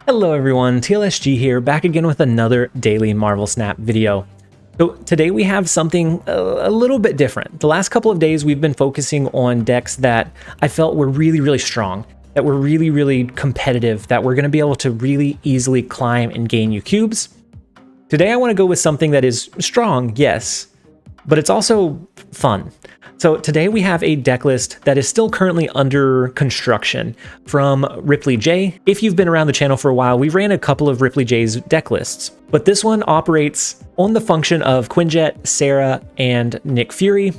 Hello everyone, TLSG here, back again with another daily Marvel Snap video. So today we have something a little bit different. The last couple of days we've been focusing on decks that I felt were really strong, that were really competitive, that we're going to be able to really easily climb and gain you cubes. Today I want to go with something that is strong, yes, but it's also fun. So today we have a deck list that is still currently under construction from Ripley J. If you've been around the channel for a while, we've ran a couple of Ripley J's deck lists, but this one operates on the function of Quinjet, Sera, and Nick Fury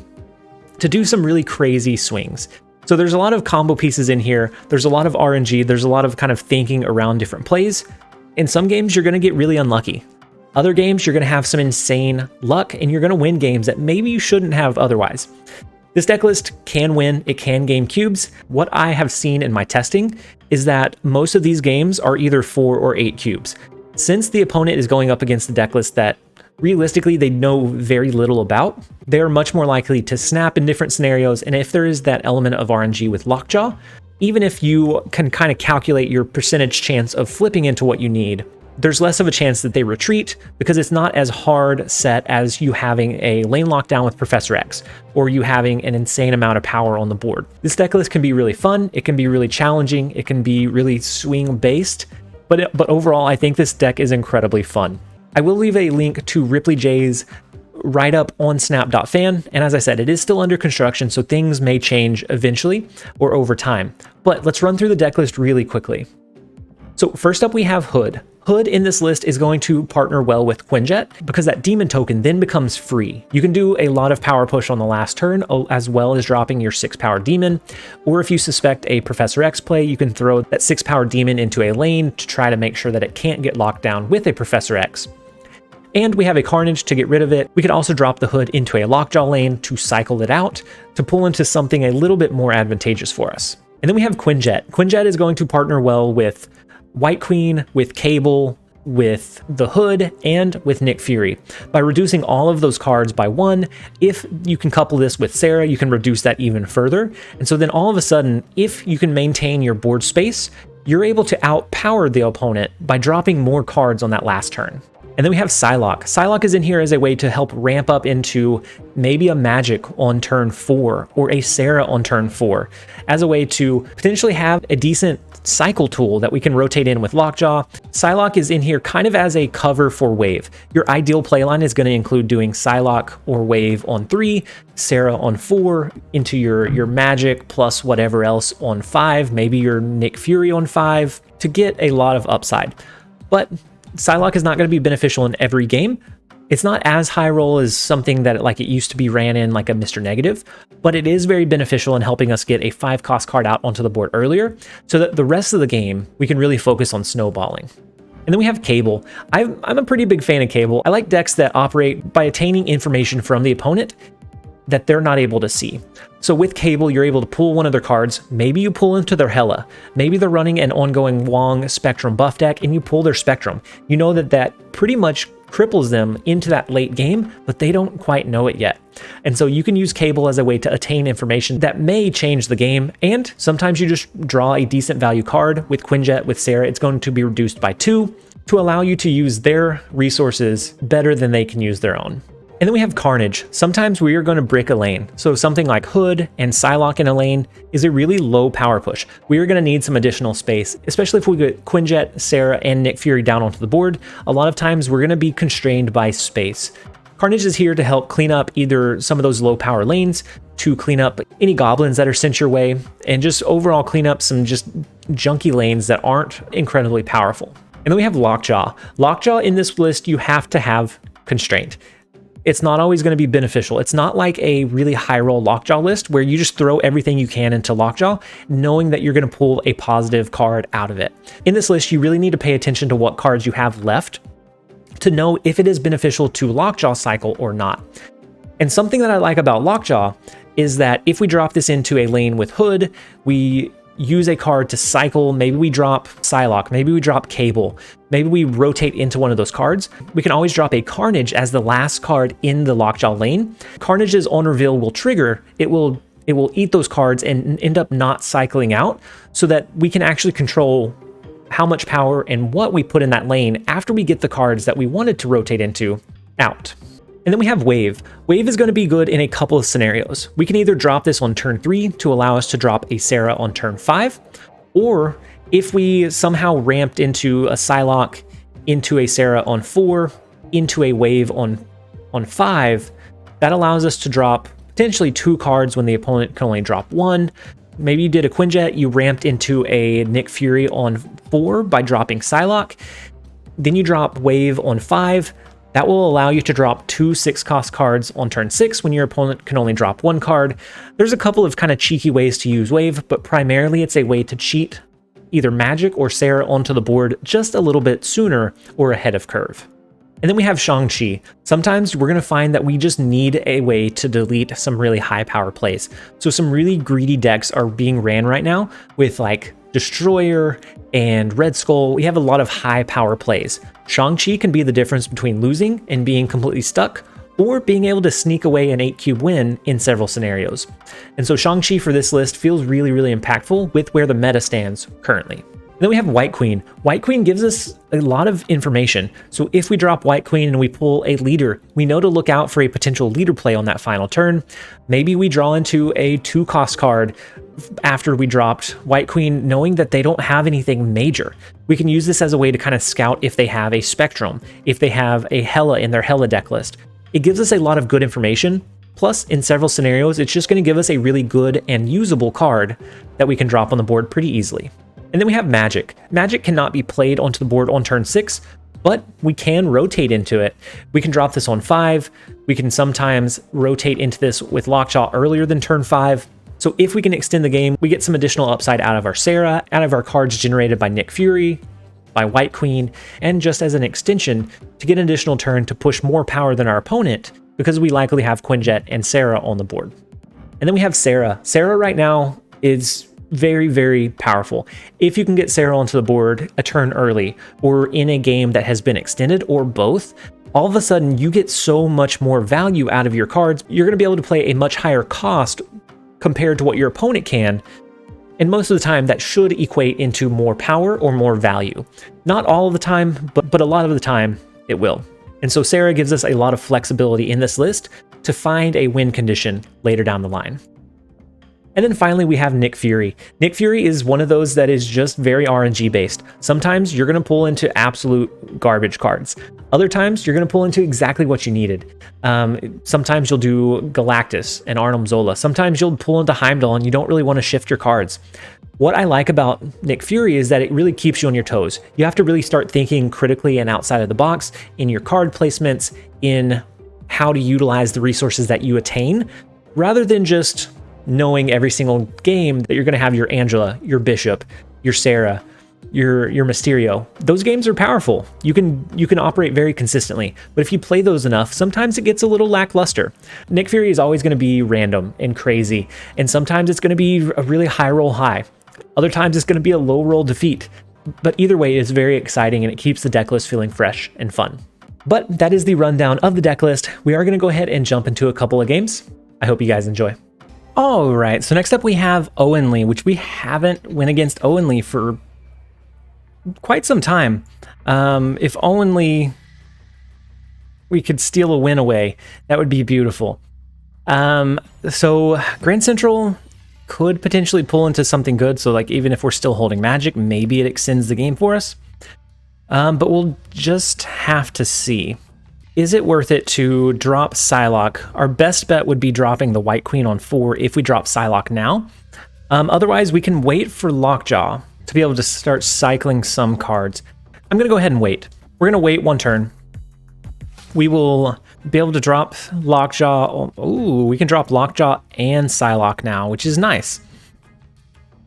to do some really crazy swings. So there's a lot of combo pieces in here, there's a lot of RNG, there's a lot of kind of thinking around different plays. In some games, you're going to get really unlucky. Other games, you're going to have some insane luck, and you're going to win games that maybe you shouldn't have otherwise. This deck list can win, it can game cubes. What I have seen in my testing is that most of these games are either 4 or 8 cubes. Since the opponent is going up against the deck list that realistically they know very little about, they are much more likely to snap in different scenarios, and if there is that element of RNG with Lockjaw, even if you can kind of calculate your percentage chance of flipping into what you need, there's less of a chance that they retreat because it's not as hard set as you having a lane lockdown with Professor X or you having an insane amount of power on the board. This deck list can be really fun, it can be really challenging, it can be really swing based, but overall I think this deck is incredibly fun. I will leave a link to Ripley J's write-up on snap.fan, and as I said, it is still under construction, so things may change eventually or over time. But let's run through the deck list really quickly. So first up we have Hood. Hood in this list is going to partner well with Quinjet because that demon token then becomes free. You can do a lot of power push on the last turn as well as dropping your 6 power demon, or if you suspect a Professor X play, you can throw that 6 power demon into a lane to try to make sure that it can't get locked down with a Professor X. And we have a Carnage to get rid of it. We could also drop the Hood into a Lockjaw lane to cycle it out to pull into something a little bit more advantageous for us. And then we have Quinjet. Quinjet is going to partner well with White Queen, with Cable, with the Hood, and with Nick Fury. By reducing all of those cards by 1, if you can couple this with Sera, you can reduce that even further. And so then all of a sudden, if you can maintain your board space, you're able to outpower the opponent by dropping more cards on that last turn. And then we have Psylocke. Psylocke is in here as a way to help ramp up into maybe a Magik on turn 4 or a Sera on turn 4 as a way to potentially have a decent cycle tool that we can rotate in with Lockjaw. Psylocke is in here kind of as a cover for Wave. Your ideal playline is going to include doing Psylocke or Wave on 3, Sera on 4, into your Magik plus whatever else on 5, maybe your Nick Fury on 5 to get a lot of upside. But Psylocke is not going to be beneficial in every game. It's not as high roll as something that like it used to be ran in like a Mr. Negative, but it is very beneficial in helping us get a 5-cost card out onto the board earlier so that the rest of the game we can really focus on snowballing. And then we have Cable. I'm a pretty big fan of Cable. I like decks that operate by attaining information from the opponent that they're not able to see. So with Cable, you're able to pull one of their cards. Maybe you pull into their Hela. Maybe they're running an ongoing Wong Spectrum buff deck and you pull their Spectrum. You know that pretty much cripples them into that late game, but they don't quite know it yet. And so you can use Cable as a way to attain information that may change the game, and sometimes you just draw a decent value card. With Quinjet, with Sera, it's going to be reduced by 2 to allow you to use their resources better than they can use their own. And then we have Carnage. Sometimes we are going to brick a lane. So something like Hood and Psylocke in a lane is a really low power push. We are going to need some additional space, especially if we get Quinjet, Sera, and Nick Fury down onto the board. A lot of times we're going to be constrained by space. Carnage is here to help clean up either some of those low power lanes, to clean up any goblins that are sent your way, and just overall clean up some just junky lanes that aren't incredibly powerful. And then we have Lockjaw. Lockjaw in this list, you have to have constraint. It's not always going to be beneficial. It's not like a really high roll Lockjaw list where you just throw everything you can into Lockjaw, knowing that you're going to pull a positive card out of it. In this list, you really need to pay attention to what cards you have left to know if it is beneficial to Lockjaw cycle or not. And something that I like about Lockjaw is that if we drop this into a lane with Hood, we use a card to cycle. Maybe we drop Psylocke, maybe we drop Cable, maybe we rotate into one of those cards. We can always drop a Carnage as the last card in the Lockjaw lane. Carnage's on reveal will trigger, it will eat those cards and end up not cycling out so that we can actually control how much power and what we put in that lane after we get the cards that we wanted to rotate into out. And then we have Wave. Wave is going to be good in a couple of scenarios. We can either drop this on turn 3 to allow us to drop a Sera on turn 5, or if we somehow ramped into a Psylocke, into a Sera on 4, into a Wave on 5, that allows us to drop potentially 2 cards when the opponent can only drop 1. Maybe you did a Quinjet, you ramped into a Nick Fury on 4 by dropping Psylocke, then you drop Wave on 5. That will allow you to drop 2 6-cost cards on turn 6 when your opponent can only drop 1 card. There's a couple of kind of cheeky ways to use Wave, but primarily it's a way to cheat either Magik or Sera onto the board just a little bit sooner or ahead of curve. And then we have Shang-Chi. Sometimes we're going to find that we just need a way to delete some really high power plays. So some really greedy decks are being ran right now with like Destroyer and Red Skull. We have a lot of high power plays. Shang-Chi can be the difference between losing and being completely stuck, or being able to sneak away an 8-cube win in several scenarios. And so Shang-Chi for this list feels really, really impactful with where the meta stands currently. And then we have White Queen. White Queen gives us a lot of information. So if we drop White Queen and we pull a leader, we know to look out for a potential leader play on that final turn. Maybe we draw into a 2-cost card after we dropped White Queen, knowing that they don't have anything major. We can use this as a way to kind of scout if they have a Spectrum, if they have a Hela in their Hela deck list. It gives us a lot of good information. Plus, in several scenarios, it's just going to give us a really good and usable card that we can drop on the board pretty easily. And then we have Magik. Magik cannot be played onto the board on turn 6, but we can rotate into it. We can drop this on 5. We can sometimes rotate into this with Lockjaw earlier than turn 5. So if we can extend the game, we get some additional upside out of our Sera, out of our cards generated by Nick Fury, by White Queen, and just as an extension to get an additional turn to push more power than our opponent, because we likely have Quinjet and Sera on the board. And then we have Sera. Sera right now is very, very powerful. If you can get Sera onto the board a turn early, or in a game that has been extended, or both, all of a sudden you get so much more value out of your cards. You're going to be able to play a much higher cost compared to what your opponent can. And most of the time that should equate into more power or more value. Not all of the time, but a lot of the time it will. And so Sera gives us a lot of flexibility in this list to find a win condition later down the line. And then finally, we have Nick Fury. Nick Fury is one of those that is just very RNG based. Sometimes you're going to pull into absolute garbage cards. Other times you're going to pull into exactly what you needed. Sometimes you'll do Galactus and Arnim Zola. Sometimes you'll pull into Heimdall and you don't really want to shift your cards. What I like about Nick Fury is that it really keeps you on your toes. You have to really start thinking critically and outside of the box in your card placements, in how to utilize the resources that you attain, rather than just knowing every single game that you're going to have your Angela, your Bishop, your Sera, your Mysterio. Those games are powerful. You can operate very consistently, but if you play those enough, sometimes it gets a little lackluster. Nick Fury is always going to be random and crazy, and sometimes it's going to be a really high roll high. Other times it's going to be a low roll defeat. But either way, it's very exciting and it keeps the deck list feeling fresh and fun. But that is the rundown of the deck list. We are going to go ahead and jump into a couple of games. I hope you guys enjoy. All right, so next up we have Owen Lee, which we haven't went against Owen Lee for quite some time. If Owen Lee, we could steal a win away, that would be beautiful. So Grand Central could potentially pull into something good. So like even if we're still holding Magik, maybe it extends the game for us. But we'll just have to see. Is it worth it to drop Psylocke? Our best bet would be dropping the White Queen on 4 if we drop Psylocke now. Otherwise, we can wait for Lockjaw to be able to start cycling some cards. I'm going to go ahead and wait. We're going to wait one turn. We will be able to drop Lockjaw. Ooh, we can drop Lockjaw and Psylocke now, which is nice.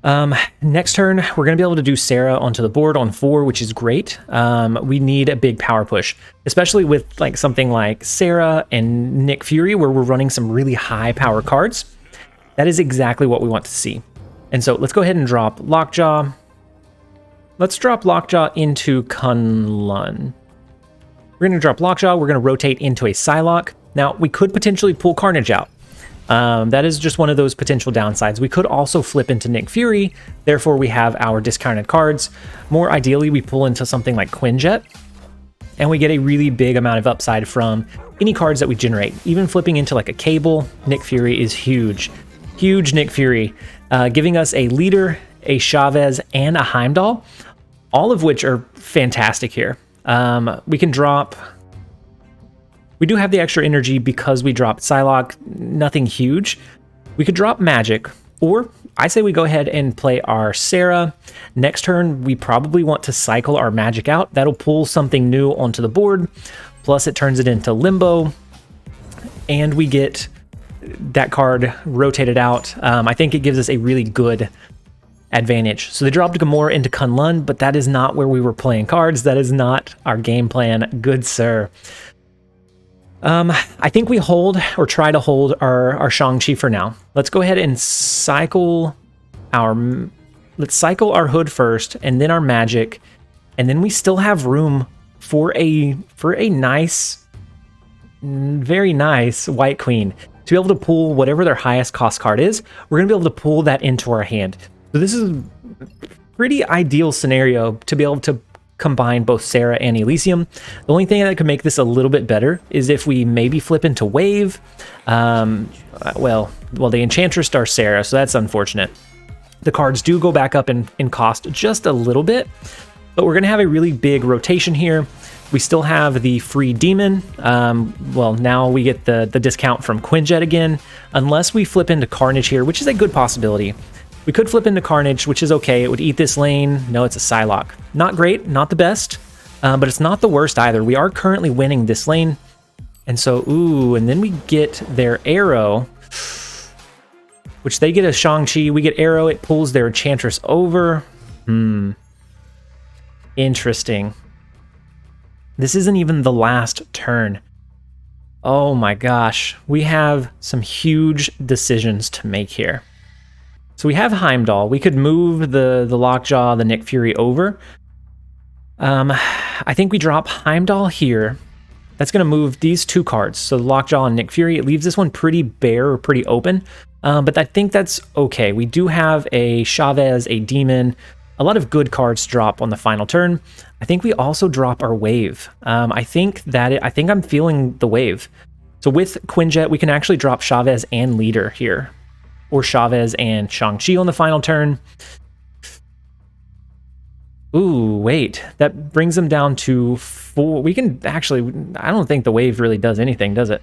Next turn, we're going to be able to do Sera onto the board on 4, which is great. We need a big power push, especially with like something like Sera and Nick Fury, where we're running some really high power cards. That is exactly what we want to see. And so let's go ahead and drop Lockjaw. Let's drop Lockjaw into Kunlun. We're going to drop Lockjaw. We're going to rotate into a Psylocke. Now, we could potentially pull Carnage out. That is just one of those potential downsides. We could also flip into Nick Fury, therefore we have our discounted cards. More ideally, we pull into something like Quinjet, and we get a really big amount of upside from any cards that we generate. Even flipping into like a Cable, Nick Fury is huge. Huge Nick Fury, giving us a Leader, a Chavez, and a Heimdall, all of which are fantastic here. We can drop... We do have the extra energy because we dropped Psylocke, nothing huge. We could drop Magik, or I say we go ahead and play our Sera. Next turn, we probably want to cycle our Magik out. That'll pull something new onto the board, plus it turns it into Limbo, and we get that card rotated out. I think it gives us a really good advantage. So they dropped Gamora into Kunlun, but that is not where we were playing cards. That is not our game plan, good sir. I think we hold, or try to hold, our Shang-Chi for now. Let's go ahead and cycle our... Let's cycle our Hood first, and then our Magik, and then we still have room for a nice, very nice White Queen. To be able to pull whatever their highest cost card is, we're going to be able to pull that into our hand. So this is a pretty ideal scenario to be able to combine both Sera and Elysium. The only thing that could make this a little bit better is if we maybe flip into Wave. Well, the Enchantress star Sera, so that's unfortunate. The cards do go back up in cost just a little bit, but we're going to have a really big rotation here. We still have the free Demon. Well, now we get the discount from Quinjet again, unless we flip into Carnage here, which is a good possibility. We could flip into Carnage, which is okay. It would eat this lane. No, it's a Psylocke. Not great, not the best, but it's not the worst either. We are currently winning this lane. And so, ooh, and then we get their Arrow, which they get a Shang-Chi. We get Arrow, it pulls their Enchantress over. Interesting. This isn't even the last turn. Oh my gosh. We have some huge decisions to make here. So we have Heimdall. We could move the Lockjaw, the Nick Fury over. I think we drop Heimdall here. That's going to move these two cards. So the Lockjaw and Nick Fury. It leaves this one pretty bare or pretty open. But I think that's okay. We do have a Chavez, a Demon, a lot of good cards drop on the final turn. I think we also drop our Wave. I think I'm feeling the Wave. So with Quinjet, we can actually drop Chavez and Leader here. Or Chavez and Shang-Chi on the final turn. Ooh, wait. That brings them down to 4. We can actually... I don't think the Wave really does anything, does it?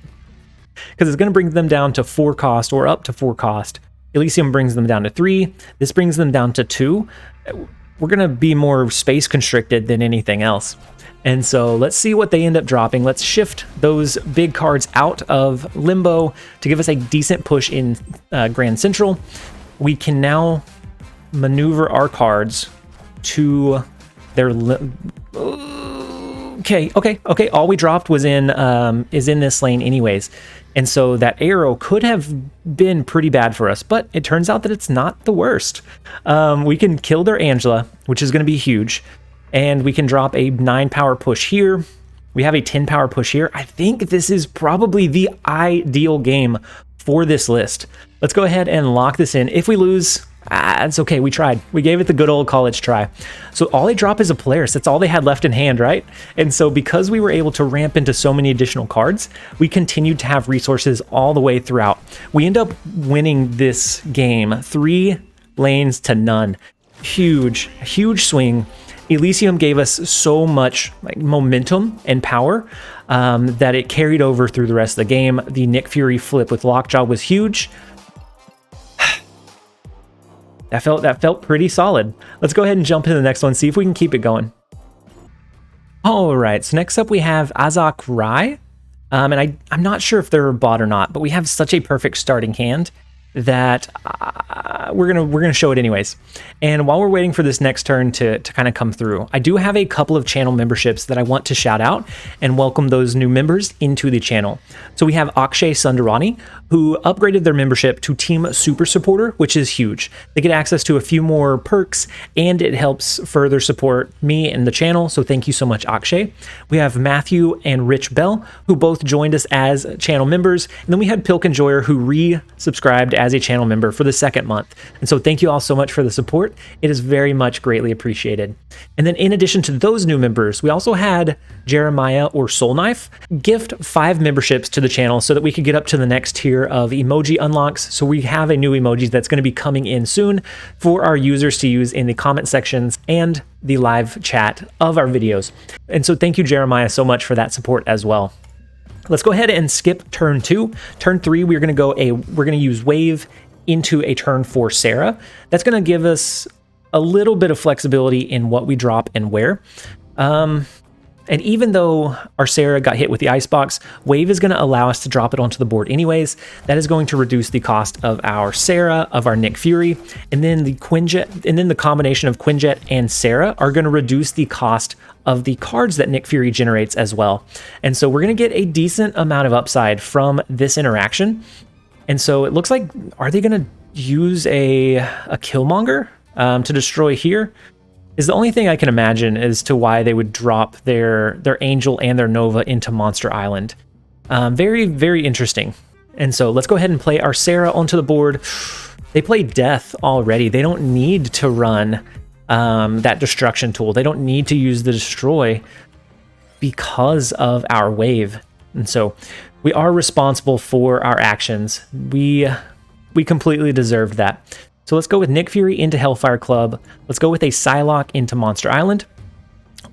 Because it's going to bring them down to 4 cost, or up to 4 cost. Elysium brings them down to 3. This brings them down to 2. We're going to be more space constricted than anything else. And so let's see what they end up dropping. Let's shift those big cards out of Limbo to give us a decent push in Grand Central. We can now maneuver our cards to their... Okay. All we dropped was is in this lane anyways. And so that Arrow could have been pretty bad for us, but it turns out that it's not the worst. We can kill their Angela, which is going to be huge. And we can drop a 9 power push here. We have a 10 power push here. I think this is probably the ideal game for this list. Let's go ahead and lock this in. If we lose, it's okay. We tried. We gave it the good old college try. So all they drop is a Polaris. That's all they had left in hand, right? And so because we were able to ramp into so many additional cards, we continued to have resources all the way throughout. We end up winning this game 3 lanes to none. Huge swing. Elysium gave us so much momentum and power that it carried over through the rest of the game. The Nick Fury flip with Lockjaw was huge. That felt pretty solid. Let's go ahead and jump into the next one, see if we can keep it going. All right, so next up we have Azak Rai. And I'm not sure if they're a bot or not, but we have such a perfect starting hand that we're gonna show it anyways. And while we're waiting for this next turn to kind of come through, I do have a couple of channel memberships that I want to shout out and welcome those new members into the channel. So we have Akshay Sundarani, who upgraded their membership to Team Super Supporter, which is huge. They get access to a few more perks, and it helps further support me and the channel, so thank you so much, Akshay. We have Matthew and Rich Bell, who both joined us as channel members, and then we had Pilk Enjoyer, who re-subscribed as a channel member for the second month. And so thank you all so much for the support. It is very much greatly appreciated. And then in addition to those new members, we also had Jeremiah or Soul Knife gift 5 memberships to the channel so that we could get up to the next tier of emoji unlocks. So we have a new emoji that's going to be coming in soon for our users to use in the comment sections and the live chat of our videos. And so thank you, Jeremiah, so much for that support as well. Let's go ahead and skip turn 2. Turn 3, we're going to use wave into a turn for Sera. That's going to give us a little bit of flexibility in what we drop and where. And even though our Sera got hit with the icebox, wave is going to allow us to drop it onto the board anyways. That is going to reduce the cost of our Sera, of our Nick Fury, and then the Quinjet, and then the combination of Quinjet and Sera are going to reduce the cost of the cards that Nick Fury generates as well. And so we're going to get a decent amount of upside from this interaction. And so it looks like, are they going to use a Killmonger to destroy here? Is the only thing I can imagine as to why they would drop their Angel and their Nova into Monster Island. Very, very interesting. And so let's go ahead and play our Sera onto the board. They play Death already. They don't need to run that Destruction tool. They don't need to use the Destroy because of our wave. And so we are responsible for our actions. We completely deserved that. So let's go with Nick Fury into Hellfire Club. Let's go with a Psylocke into Monster Island.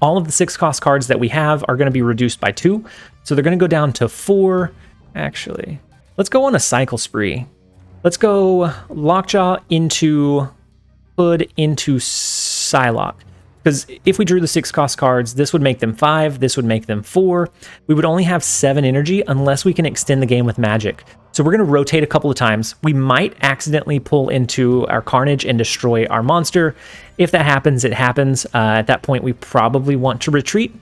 All of the 6 cost cards that we have are going to be reduced by 2. So they're going to go down to 4. Actually, let's go on a cycle spree. Let's go Lockjaw into Hood into Psylocke. Because if we drew the 6 cost cards, this would make them 5, this would make them 4. We would only have 7 energy unless we can extend the game with Magik. So we're going to rotate a couple of times. We might accidentally pull into our Carnage and destroy our monster. If that happens, it happens. At that point, we probably want to retreat.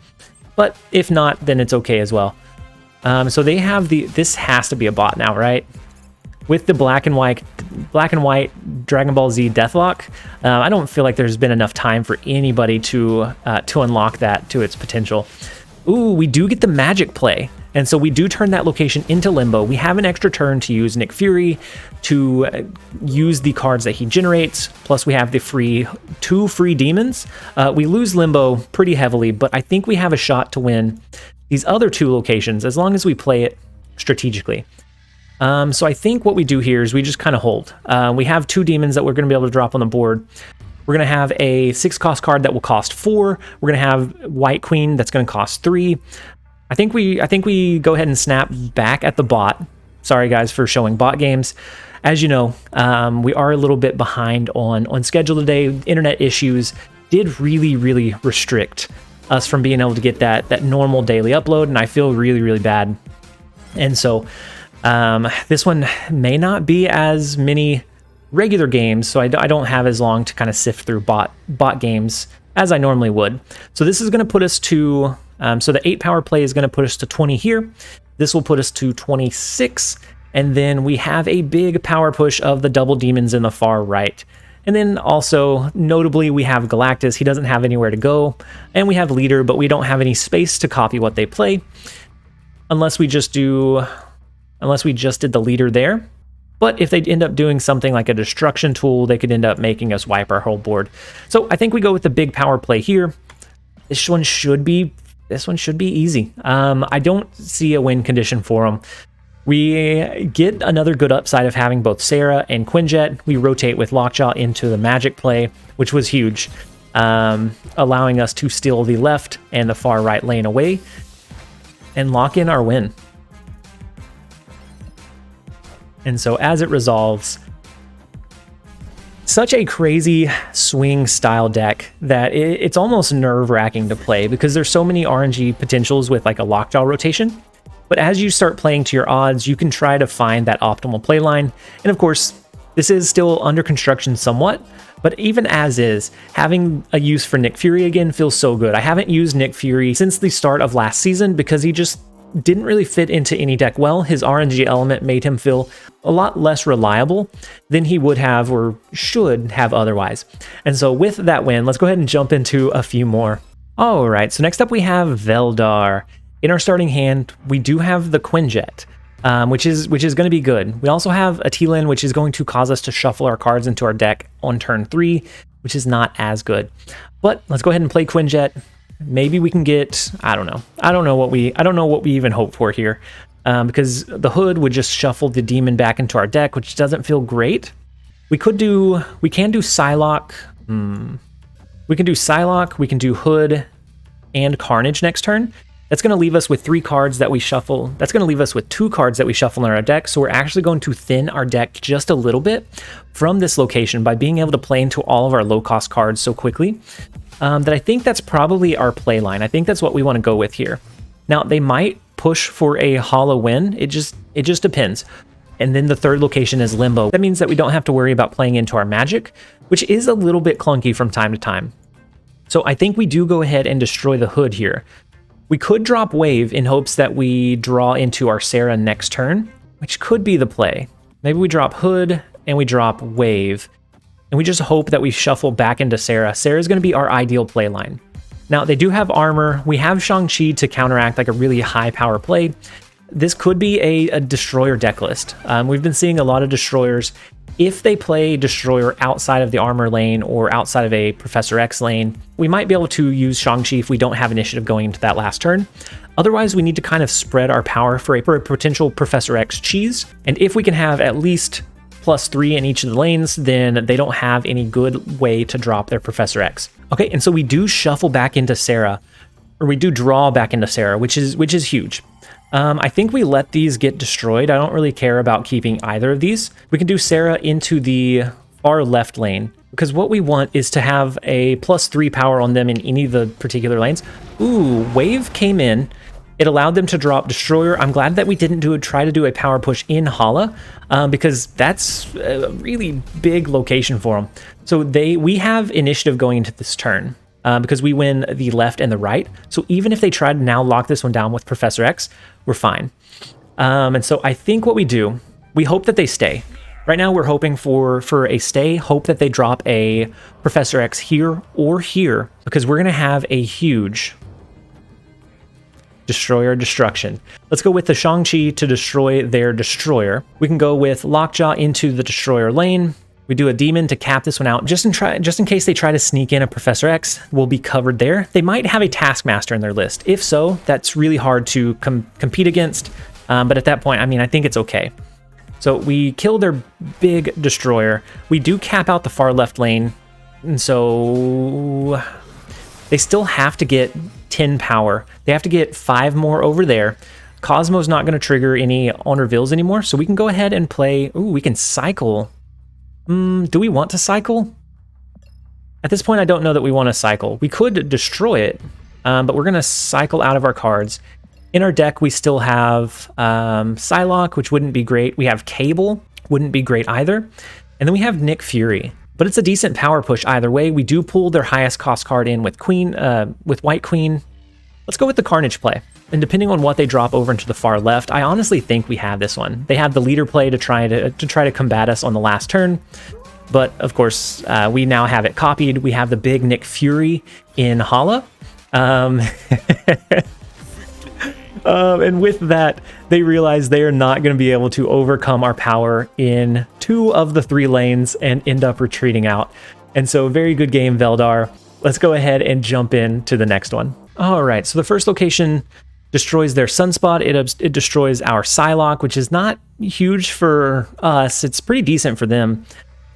But if not, then it's okay as well. So they have this has to be a bot now, right? With the black and white Dragon Ball Z Deathlock, I don't feel like there's been enough time for anybody to unlock that to its potential. Ooh, we do get the Magik play, and so we do turn that location into Limbo. We have an extra turn to use Nick Fury to use the cards that he generates, plus we have the 2 free demons. We lose Limbo pretty heavily, but I think we have a shot to win these other 2 locations as long as we play it strategically. So I think what we do here is we just kind of hold. We have 2 demons that we're going to be able to drop on the board. We're going to have a 6 cost card that will cost 4. We're going to have White Queen that's going to cost 3. I think we go ahead and snap back at the bot. Sorry guys for showing bot games. As you know, we are a little bit behind on schedule today. Internet issues did really restrict us from being able to get that normal daily upload, and I feel really bad. And so this one may not be as many regular games, so I don't have as long to kind of sift through bot games as I normally would. So this is going to put us to, so the 8 power play is going to put us to 20 here. This will put us to 26, and then we have a big power push of the double demons in the far right. And then also, notably, we have Galactus. He doesn't have anywhere to go, and we have Leader, but we don't have any space to copy what they play, unless we just did the Leader there. But if they end up doing something like a Destruction tool, they could end up making us wipe our whole board. So I think we go with the big power play here. This one should be easy. I don't see a win condition for them. We get another good upside of having both Sera and Quinjet. We rotate with Lockjaw into the Magik play, which was huge, allowing us to steal the left and the far right lane away and lock in our win. And so as it resolves, such a crazy swing style deck that it's almost nerve-wracking to play because there's so many RNG potentials with like a Lockjaw rotation. But as you start playing to your odds, you can try to find that optimal play line. And of course, this is still under construction somewhat, but even as is, having a use for Nick Fury again feels so good. I haven't used Nick Fury since the start of last season because he just didn't really fit into any deck well. His RNG element made him feel a lot less reliable than he would have or should have otherwise. And so with that win, let's go ahead and jump into a few more. All right, so next up we have Veldar. In our starting hand, we do have the Quinjet, which is going to be good. We also have a T-Lin, which is going to cause us to shuffle our cards into our deck on turn 3, which is not as good. But let's go ahead and play Quinjet. Maybe we can get, I don't know what we even hope for here, because the Hood would just shuffle the Demon back into our deck, which doesn't feel great. We can do Psylocke. We can do Psylocke, we can do Hood and Carnage next turn. That's going to leave us with 3 cards that we shuffle. That's going to leave us with 2 cards that we shuffle in our deck. So we're actually going to thin our deck just a little bit from this location by being able to play into all of our low-cost cards so quickly that I think that's probably our play line. I think that's what we want to go with here. Now, they might push for a hollow win. It just depends. And then the third location is Limbo. That means that we don't have to worry about playing into our Magik, which is a little bit clunky from time to time. So I think we do go ahead and destroy the Hood here. We could drop Wave in hopes that we draw into our Sera next turn, which could be the play. Maybe we drop Hood and we drop Wave, and we just hope that we shuffle back into Sera. Sera is going to be our ideal play line. Now, they do have armor. We have Shang-Chi to counteract like a really high power play. This could be a Destroyer deck list. We've been seeing a lot of Destroyers. If they play Destroyer outside of the armor lane or outside of a Professor X lane, we might be able to use Shang-Chi if we don't have initiative going into that last turn. Otherwise, we need to kind of spread our power for a potential Professor X cheese. And if we can have at least +3 in each of the lanes, then they don't have any good way to drop their Professor X. Okay, and so we do shuffle back into Sera, or we do draw back into Sera, which is huge. I think we let these get destroyed. I don't really care about keeping either of these. We can do Sera into the far left lane, because what we want is to have a +3 power on them in any of the particular lanes. Ooh, Wave came in. It allowed them to drop Destroyer. I'm glad that we didn't try to do a power push in Hala, because that's a really big location for them. So we have initiative going into this turn. Because we win the left and the right. So even if they try to now lock this one down with Professor X, we're fine. And so I think what we do, we hope that they stay. Right now we're hoping for a stay, hope that they drop a Professor X here or here, because we're going to have a huge Destroyer destruction. Let's go with the Shang-Chi to destroy their Destroyer. We can go with Lockjaw into the Destroyer lane. We do a Demon to cap this one out, just in case they try to sneak in a Professor X. We'll be covered there. They might have a Taskmaster in their list. If so, that's really hard to compete against. But at that point, I mean, I think it's okay. So we kill their big Destroyer. We do cap out the far left lane. And so they still have to get 10 power. They have to get 5 more over there. Cosmo's not going to trigger any on reveals anymore. So we can go ahead and play. Ooh, we can cycle. Do we want to cycle? At this point, I don't know that we want to cycle. We could destroy it, but we're going to cycle out of our cards. In our deck, we still have Psylocke, which wouldn't be great. We have Cable, wouldn't be great either. And then we have Nick Fury. But it's a decent power push either way. We do pull their highest cost card in with White Queen. Let's go with the Carnage play. And depending on what they drop over into the far left, I honestly think we have this one. They have the leader play to try to combat us on the last turn. But of course, we now have it copied. We have the big Nick Fury in Hala. And with that, they realize they are not going to be able to overcome our power in 2 of the 3 lanes and end up retreating out. And so very good game, Veldar. Let's go ahead and jump into the next one. All right, so the first location destroys their Sunspot. It destroys our Psylocke, which is not huge for us. It's pretty decent for them.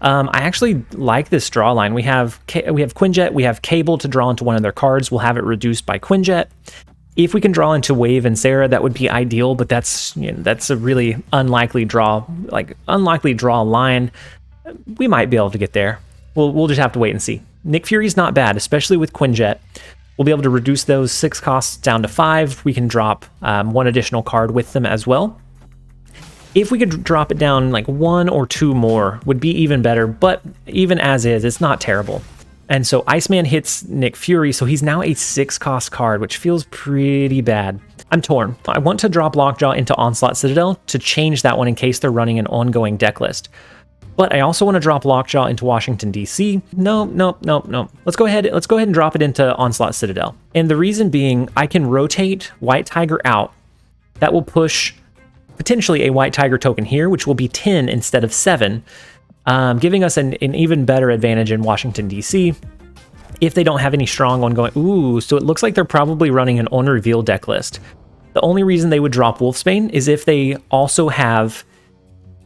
I actually like this draw line. We have Quinjet, we have Cable to draw into one of their cards. We'll have it reduced by Quinjet. If we can draw into Wave and Sera, that would be ideal, but that's a really unlikely draw line. We might be able to get there. We'll just have to wait and see. Nick Fury's not bad, especially with Quinjet. We'll be able to reduce those 6 costs down to 5. We can drop 1 additional card with them as well. If we could drop it down like 1 or 2 more, would be even better, but even as is, it's not terrible. And so Iceman hits Nick Fury, so he's now a 6 cost card, which feels pretty bad. I'm torn. I want to drop Lockjaw into Onslaught Citadel to change that one in case they're running an ongoing deck list. But I also want to drop Lockjaw into Washington, D.C. No. Let's go ahead and drop it into Onslaught Citadel. And the reason being, I can rotate White Tiger out. That will push potentially a White Tiger token here, which will be 10 instead of 7, giving us an even better advantage in Washington, D.C. if they don't have any strong ongoing... Ooh, so it looks like they're probably running an on-reveal deck list. The only reason they would drop Wolfsbane is if they also have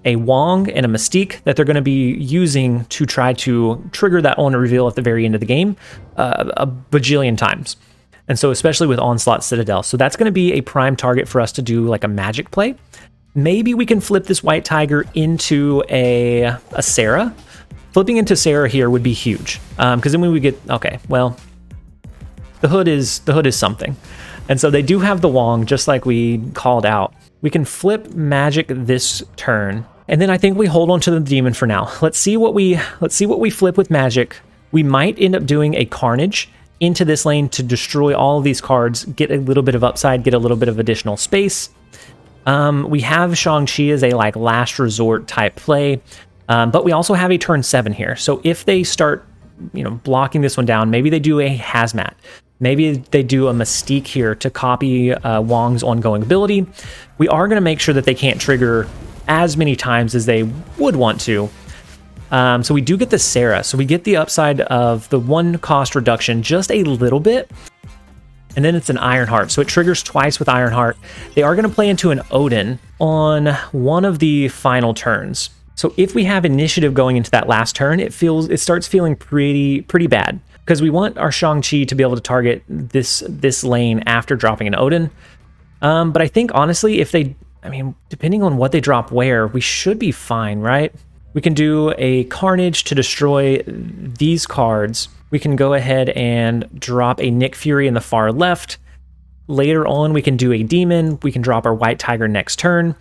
a Wong and a Mystique that they're going to be using to try to trigger that on reveal at the very end of the game a bajillion times. And so especially with Onslaught Citadel. So that's going to be a prime target for us to do like a Magik play. Maybe we can flip this White Tiger into a Sera. Flipping into Sera here would be huge. Because then when we get... Okay, well, the hood is something. And so they do have the Wong, just like we called out. We can flip Magik this turn. And then I think we hold on to the Demon for now. Let's see what we flip with Magik. We might end up doing a Carnage into this lane to destroy all of these cards, get a little bit of upside, get a little bit of additional space. We have Shang-Chi as a like last resort type play, but we also have a turn 7 here. So if they start, blocking this one down, maybe they do a Hazmat. Maybe they do a Mystique here to copy Wong's ongoing ability. We are going to make sure that they can't trigger as many times as they would want to. So we do get the Sera. So we get the upside of the 1 cost reduction just a little bit. And then it's an Ironheart. So it triggers twice with Ironheart. They are going to play into an Odin on one of the final turns. So if we have initiative going into that last turn, it starts feeling pretty bad. Because we want our Shang-Chi to be able to target this lane after dropping an Odin. But I think, honestly, depending on what they drop where, we should be fine, right? We can do a Carnage to destroy these cards. We can go ahead and drop a Nick Fury in the far left. Later on, we can do a Demon. We can drop our White Tiger next turn.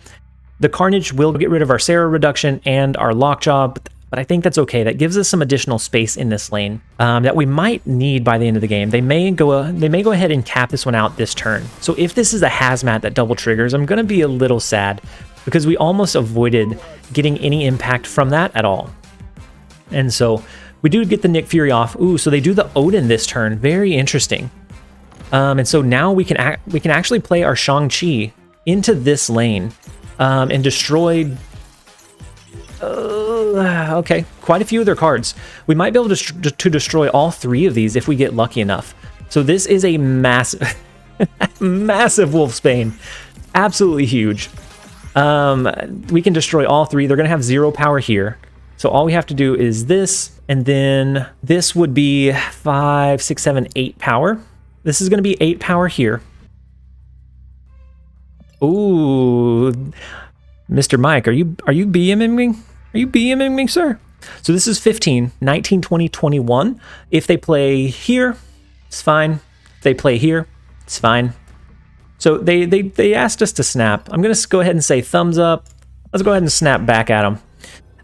The Carnage will get rid of our Sera reduction and our Lockjaw, but I think that's okay. That gives us some additional space in this lane that we might need by the end of the game. They may go ahead and cap this one out this turn. So if this is a Hazmat that double triggers, I'm going to be a little sad because we almost avoided getting any impact from that at all. And so we do get the Nick Fury off. Ooh, so they do the Odin this turn. Very interesting. And so now we can actually play our Shang-Chi into this lane and destroy... okay, quite a few of their cards. We might be able to destroy all 3 of these if we get lucky enough. So this is a massive, massive Wolfsbane. Absolutely huge. We can destroy all 3. They're going to have 0 power here. So all we have to do is this, and then this would be 5, 6, 7, 8 power. This is going to be 8 power here. Ooh, Mr. Mike, are you BMing me? Are you BMing me, sir? So this is 15, 19, 20, 21. If they play here, it's fine. If they play here, it's fine. So they asked us to snap. I'm going to go ahead and say thumbs up. Let's go ahead and snap back at them.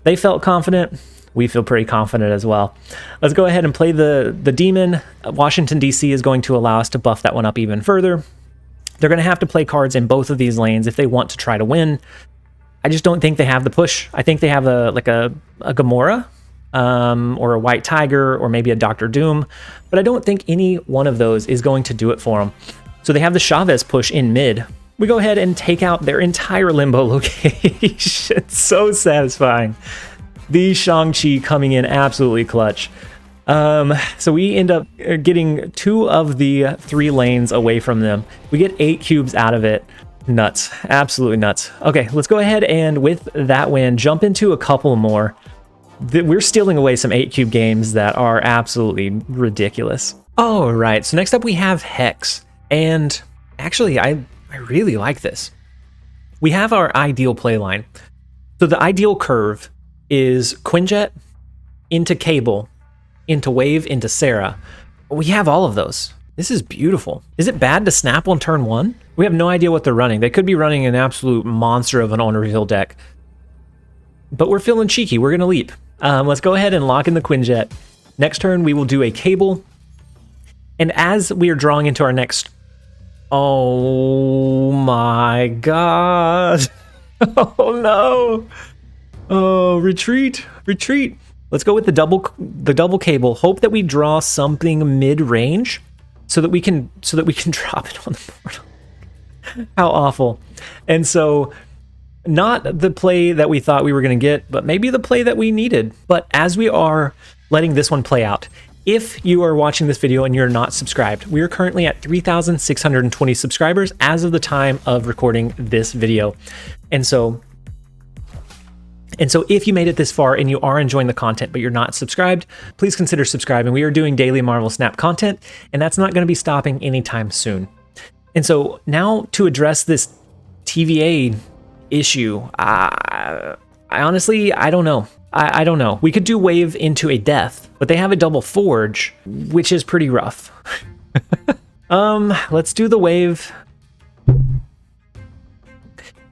They felt confident. We feel pretty confident as well. Let's go ahead and play the Demon. Washington, D.C. is going to allow us to buff that one up even further. They're going to have to play cards in both of these lanes if they want to try to win. I just don't think they have the push. I think they have a Gamora or a White Tiger or maybe a Dr. Doom, but I don't think any one of those is going to do it for them. So they have the Chavez push in mid. We go ahead and take out their entire limbo location. It's so satisfying. The Shang-Chi coming in absolutely clutch. So we end up getting 2 of the 3 lanes away from them. We get 8 cubes out of it. Nuts. Absolutely nuts. Okay, let's go ahead and with that win, jump into a couple more. We're stealing away some 8 cube games that are absolutely ridiculous. All right, so next up we have Hex. And actually, I really like this. We have our ideal play line. So the ideal curve is Quinjet into Cable, into Wave, into Sera. We have all of those. This is beautiful. Is it bad to snap on turn 1? We have no idea what they're running. They could be running an absolute monster of an on-reveal deck. But we're feeling cheeky. We're going to leap. Let's go ahead and lock in the Quinjet. Next turn, we will do a Cable. And as we are drawing into our next Oh my god. Oh no. Oh, retreat, retreat. Let's go with the double cable. Hope that we draw something mid-range so that we can drop it on the portal. How awful. And so not the play that we thought we were going to get, but maybe the play that we needed. But as we are letting this one play out, if you are watching this video and you're not subscribed, we are currently at 3,620 subscribers as of the time of recording this video. And so if you made it this far and you are enjoying the content but you're not subscribed, please consider subscribing. We are doing daily Marvel Snap content, and that's not going to be stopping anytime soon. And so now to address this TVA issue, I honestly, I don't know. I don't know. We could do wave into a death, but they have a double forge, which is pretty rough. Let's do the wave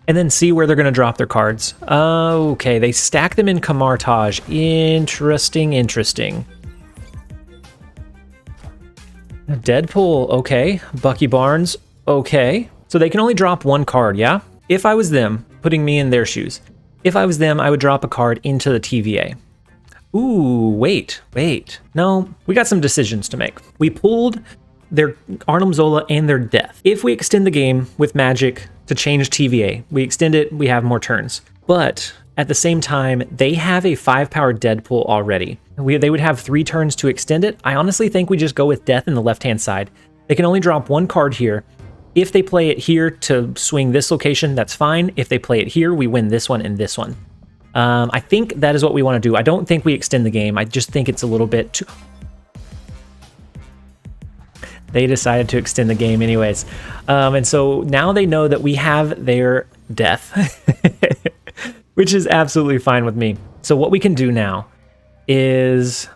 and then see where they're going to drop their cards. Okay, they stack them in Camartage. Interesting, interesting. Deadpool, okay. Bucky Barnes, okay. So they can only drop one card, yeah? If I was them, putting me in their shoes, if I was them, I would drop a card into the TVA. Ooh, wait. No, we got some decisions to make. We pulled their Arnim Zola and their death. If we extend the game with Magik to change TVA, we extend it, we have more turns. But at the same time, they have a 5-power Deadpool already. They would have 3 turns to extend it. I honestly think we just go with death in the left-hand side. They can only drop 1 card here. If they play it here to swing this location, that's fine. If they play it here, we win this one and this one. I think that is what we want to do. I don't think we extend the game. I just think it's a little bit too... They decided to extend the game anyways. And so now they know that we have their death, which is absolutely fine with me. So what we can do now is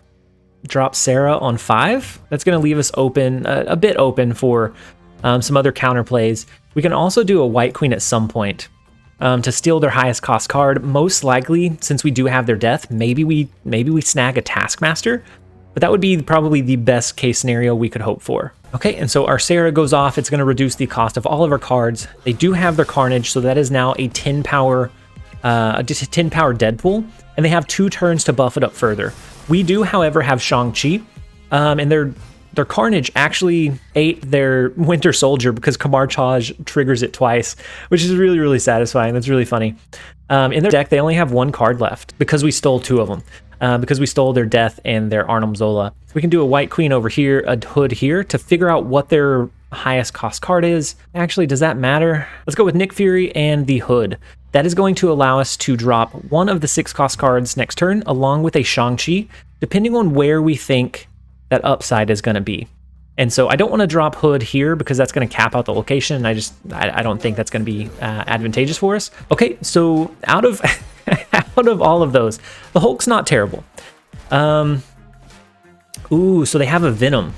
drop Sera on 5. That's going to leave us open, a bit open for some other counterplays. We can also do a White Queen at some point to steal their highest cost card. Most likely, since we do have their death, maybe we snag a Taskmaster, but that would be probably the best case scenario we could hope for. Okay, and so our Sera goes off. It's going to reduce the cost of all of our cards. They do have their Carnage, so that is now a 10-power Deadpool, and they have 2 turns to buff it up further. We do, however, have Shang-Chi, and their Carnage actually ate their Winter Soldier because Camartage triggers it twice, which is really, really satisfying. That's really funny. In their deck, they only have 1 card left because we stole 2 of them. Because we stole their death and their Arnim Zola. We can do a White Queen over here, a Hood here, to figure out what their highest cost card is. Actually, does that matter? Let's go with Nick Fury and the Hood. That is going to allow us to drop one of the 6 cost cards next turn, along with a Shang-Chi, depending on where we think that upside is going to be. And so I don't want to drop Hood here because that's going to cap out the location. I don't think that's going to be advantageous for us. Okay, so out of out of all of those, the Hulk's not terrible. Ooh, so they have a Venom.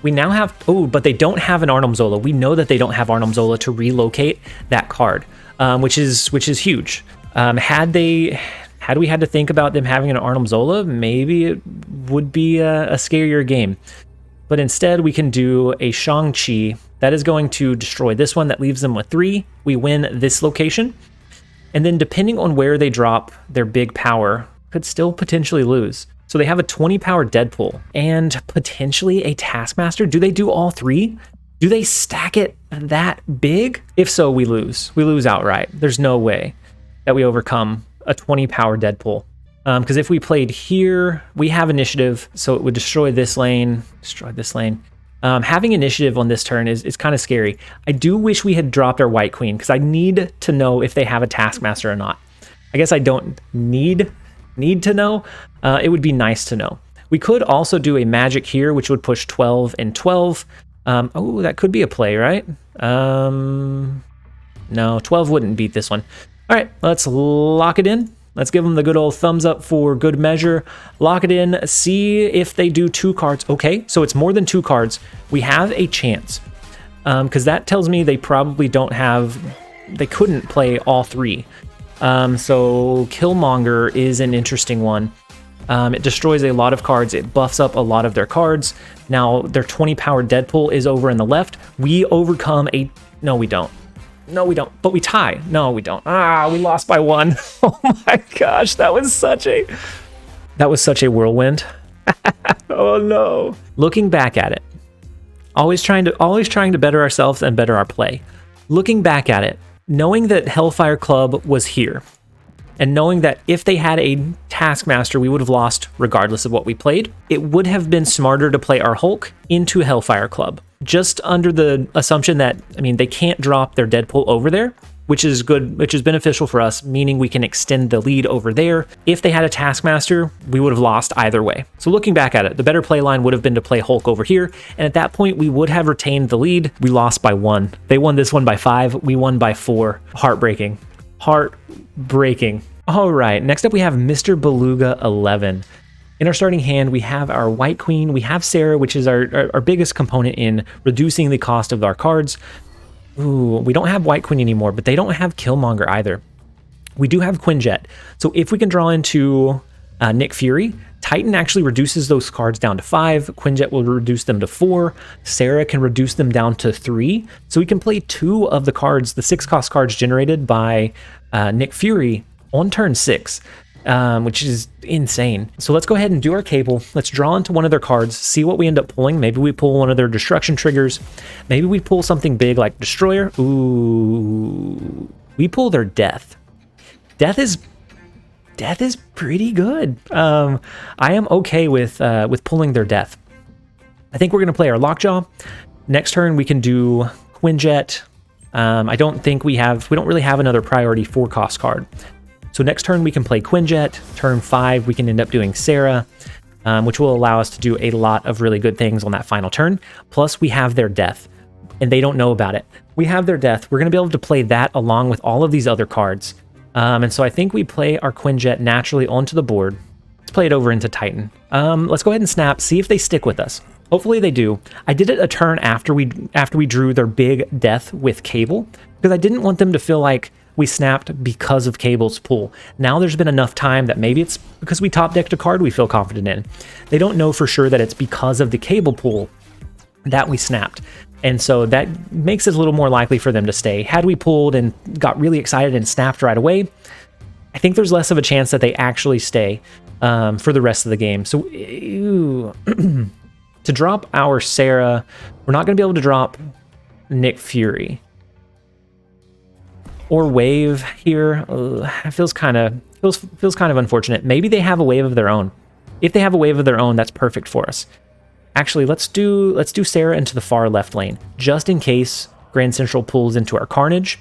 We now have, but they don't have an Arnim Zola. We know that they don't have Arnim Zola to relocate that card, which is huge. Had we had to think about them having an Arnim Zola, maybe it would be a scarier game. But instead, we can do a Shang-Chi. That is going to destroy this one. That leaves them with 3. We win this location. And then depending on where they drop their big power, could still potentially lose. So they have a 20-power Deadpool and potentially a Taskmaster. Do they do all 3? Do they stack it that big? If so, we lose. We lose outright. There's no way that we overcome a 20-power Deadpool. Because if we played here, we have initiative, so it would destroy this lane, having initiative on this turn is kind of scary. I do wish we had dropped our White Queen, because I need to know if they have a Taskmaster or not. I guess I don't need to know. It would be nice to know. We could also do a Magik here, which would push 12 and 12. Oh, that could be a play, right? No, 12 wouldn't beat this one. All right, let's lock it in. Let's give them the good old thumbs up for good measure. Lock it in, see if they do 2 cards. Okay, so it's more than 2 cards. We have a chance, because that tells me they probably they couldn't play all 3. So Killmonger is an interesting one. It destroys a lot of cards. It buffs up a lot of their cards. Now, their 20 powered Deadpool is over in the left. We overcome a... No, we don't. No, we don't. But we tie. No, we don't. Ah, we lost by 1. Oh my gosh, that was such a whirlwind. Oh no. Looking back at it, always trying to better ourselves and better our play. Looking back at it, knowing that Hellfire Club was here, and knowing that if they had a Taskmaster, we would have lost regardless of what we played, it would have been smarter to play our Hulk into Hellfire Club. Just under the assumption that, I mean, they can't drop their Deadpool over there, which is good, which is beneficial for us, meaning we can extend the lead over there. If they had a Taskmaster, we would have lost either way. So looking back at it, the better play line would have been to play Hulk over here, and at that point, we would have retained the lead. We lost by 1. They won this one by 5. We won by 4. Heartbreaking. Heartbreaking. All right, next up we have Mr. Beluga 11. In our starting hand, we have our White Queen. We have Sera, which is our biggest component in reducing the cost of our cards. Ooh, we don't have White Queen anymore, but they don't have Killmonger either. We do have Quinjet. So if we can draw into Nick Fury, Titan actually reduces those cards down to 5. Quinjet will reduce them to 4. Sera can reduce them down to 3. So we can play 2 of the cards, the 6 cost cards generated by Nick Fury on turn 6. Which is insane. So let's go ahead and do our cable. Let's draw into one of their cards, see what we end up pulling. Maybe we pull one of their destruction triggers. Maybe we pull something big like Destroyer. Ooh, we pull their Death. Death is pretty good. I am okay with pulling their Death. I think we're gonna play our Lockjaw. Next turn we can do Quinjet. I don't think we don't really have another priority 4 cost card. So next turn we can play Quinjet. Turn 5 we can end up doing Sera, which will allow us to do a lot of really good things on that final turn. Plus we have their Death, and they don't know about it. We have their Death. We're going to be able to play that along with all of these other cards. And so I think we play our Quinjet naturally onto the board. Let's play it over into Titan. Let's go ahead and snap, see if they stick with us. Hopefully they do. I did it a turn after we drew their big Death with Cable, because I didn't want them to feel like we snapped because of Cable's pull. Now there's been enough time that maybe it's because we top decked a card we feel confident in. They don't know for sure that it's because of the Cable pull that we snapped. And so that makes it a little more likely for them to stay. Had we pulled and got really excited and snapped right away, I think there's less of a chance that they actually stay for the rest of the game. So to drop our Sera, we're not going to be able to drop Nick Fury. Or Wave here. It feels kind of unfortunate. Maybe they have a wave of their own. If they have a wave of their own, that's perfect for us. Actually, let's do Sera into the far left lane, just in case Grand Central pulls into our Carnage.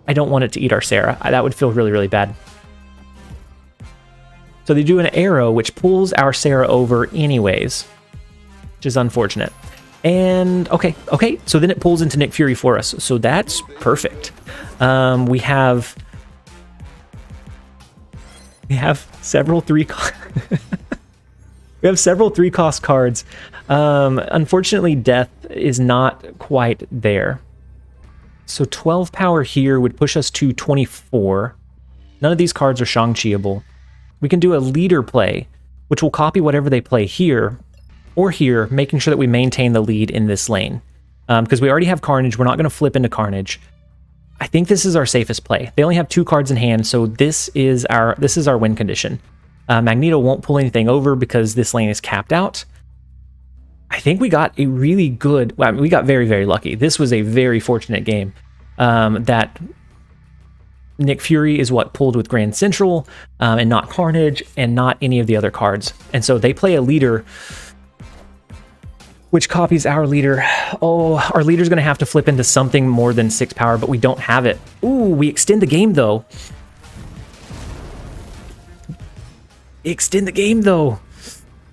I don't want it to eat our Sera. That would feel really, really bad. So they do an arrow, which pulls our Sera over anyways, which is unfortunate. And okay, so then it pulls into Nick Fury for us, so that's perfect. We have several 3 we have several 3 cost cards. Unfortunately, Death is not quite there. So 12 power here would push us to 24. None of these cards are Shang-Chi-able. We can do a leader play, which will copy whatever they play here or here, making sure that we maintain the lead in this lane. Because we already have Carnage, we're not going to flip into Carnage. I think this is our safest play. They only have 2 cards in hand, so this is our win condition. Magneto won't pull anything over because this lane is capped out. I think we got a really good... Well, I mean, we got very, very lucky. This was a very fortunate game. That Nick Fury is what pulled with Grand Central, and not Carnage, and not any of the other cards. And so they play a leader, which copies our leader. Oh, our leader's going to have to flip into something more than 6 power, but we don't have it. Ooh, we extend the game, though. Extend the game, though.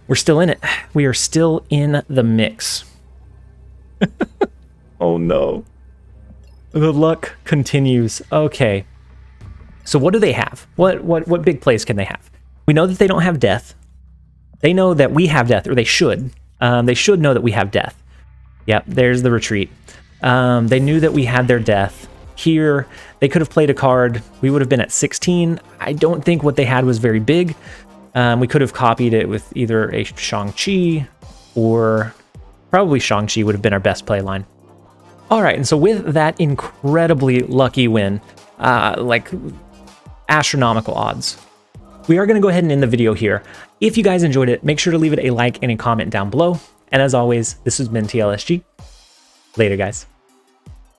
We're still in it. We are still in the mix. Oh, no. The luck continues. Okay. So what do they have? What big plays can they have? We know that they don't have Death. They know that we have Death, or they should. They should know that we have Death. Yep, there's the retreat. They knew that we had their Death. Here, they could have played a card. We would have been at 16. I don't think what they had was very big. We could have copied it with either a Shang-Chi or probably Shang-Chi would have been our best play line. All right, and so with that incredibly lucky win, like astronomical odds, we are going to go ahead and end the video here. If you guys enjoyed it, make sure to leave it a like and a comment down below. And as always, this has been TLSG. Later, guys.